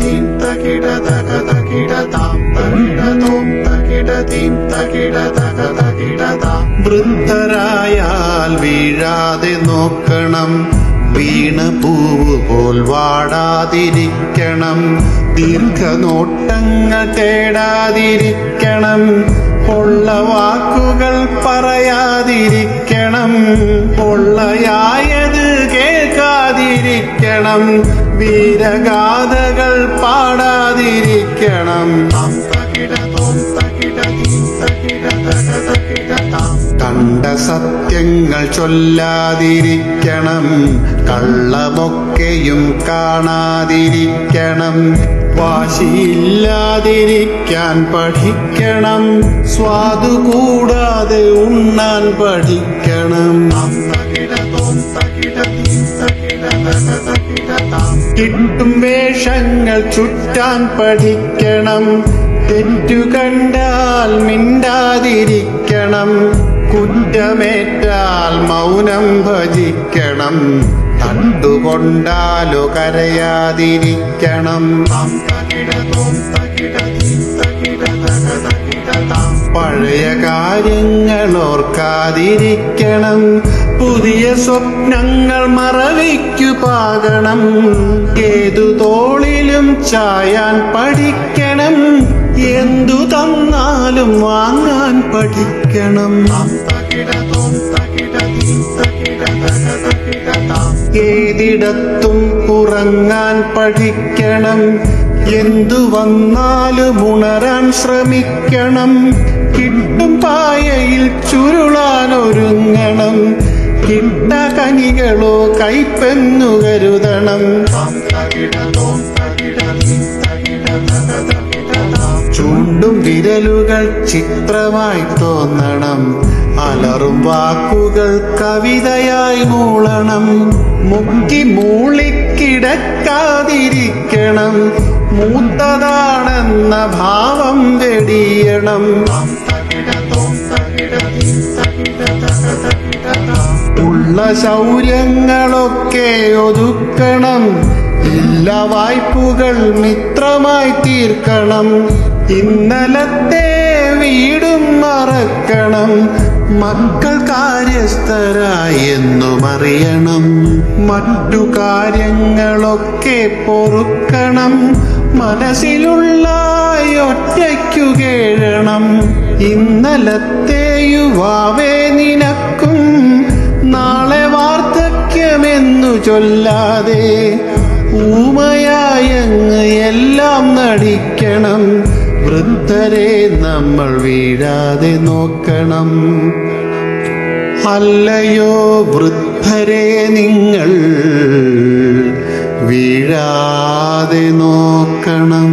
Theme തകിട തക തകിട താം തകിട തോം തകിട തീം തകിട തക തകിട താം. വൃദ്ധരായാൽ വീഴാതെ നോക്കണം, വീണ പൂവ് പോൽ വാടാതിരിക്കണം, ദീർഘനോട്ടങ്ങൾ തേടാതിരിക്കണം, പൊള്ള വാക്കുകൾ പറയാതിരിക്കണം, പൊള്ളയായത് കേൾക്കാതിരിക്കണം, വീരഗാഥകൾ പാടാതിരിക്കണം. കണ്ട സത്യങ്ങൾ ചൊല്ലാതിരിക്കണം, കള്ളമൊക്കെയും കാണാതിരിക്കണം, വാശിയില്ലാതിരിക്കാൻ പഠിക്കണം, സ്വാദു കൂടാതെ ഉണ്ണാൻ പഠിക്കണം. കിട്ടും വേഷങ്ങൾ ചുറ്റാൻ പഠിക്കണം, തെറ്റു കണ്ടാൽ മിണ്ടാതിരിക്കണം, കുറ്റമേറ്റാൽ മൗനം ഭജിക്കണം, തട്ടുകൊണ്ടാലോ കരയാതിരിക്കണം. പഴയ കാര്യങ്ങൾ ഓർക്കാതിരിക്കണം, പുതിയ സ്വപ്നങ്ങൾ മറവിക്കു പാകണം, ഏതു തോളിലും ചായാൻ പഠിക്കണം, എന്തു തന്നാലും വാങ്ങാൻ പഠിക്കണം. ഏതിടത്തും ഉറങ്ങാൻ പഠിക്കണം, എന്തു വന്നാലും ഉണരാൻ ശ്രമിക്കണം, കിട്ടും പായയിൽ ചുരുളാൻ ഒരുങ്ങണം, കിട്ട കനികളോ കൈപ്പെന്നു കരുതണം. ചൂണ്ടും വിരലുകൾ ചിത്രമായി തോന്നണം, അലറും വാക്കുകൾ കവിതയായി മൂളണം, മുക്കി മൂളിക്കിടക്കാതിരിക്കണം, മൂത്തതാണെന്ന ഭാവം വെടിയണം. ഉള്ള ശൗര്യങ്ങളൊക്കെ ഒതുക്കണം, ഇല്ല വായ്പുകൾ മിത്രമായി തീർക്കണം, ഇന്നലത്തെ വീടും മറക്കണം, മക്കൾ കാര്യസ്ഥരായി എന്നും അറിയണം, മറ്റു കാര്യങ്ങളൊക്കെ പൊറുക്കണം, മനസ്സിലുള്ള ഒറ്റയ്ക്കു കേഴണം. ഇന്നലത്തെ യുവാവേ നിനക്കും നാളെ വാർദ്ധക്യമെന്നു ചൊല്ലാതെ ഊമയായങ്ങ് എല്ലാം നടിക്കണം, വൃദ്ധരെ നമ്മൾ വീഴാതെ നോക്കണം. അല്ലയോ വൃദ്ധരെ നിങ്ങൾ വീഴാതെ നോക്കണം.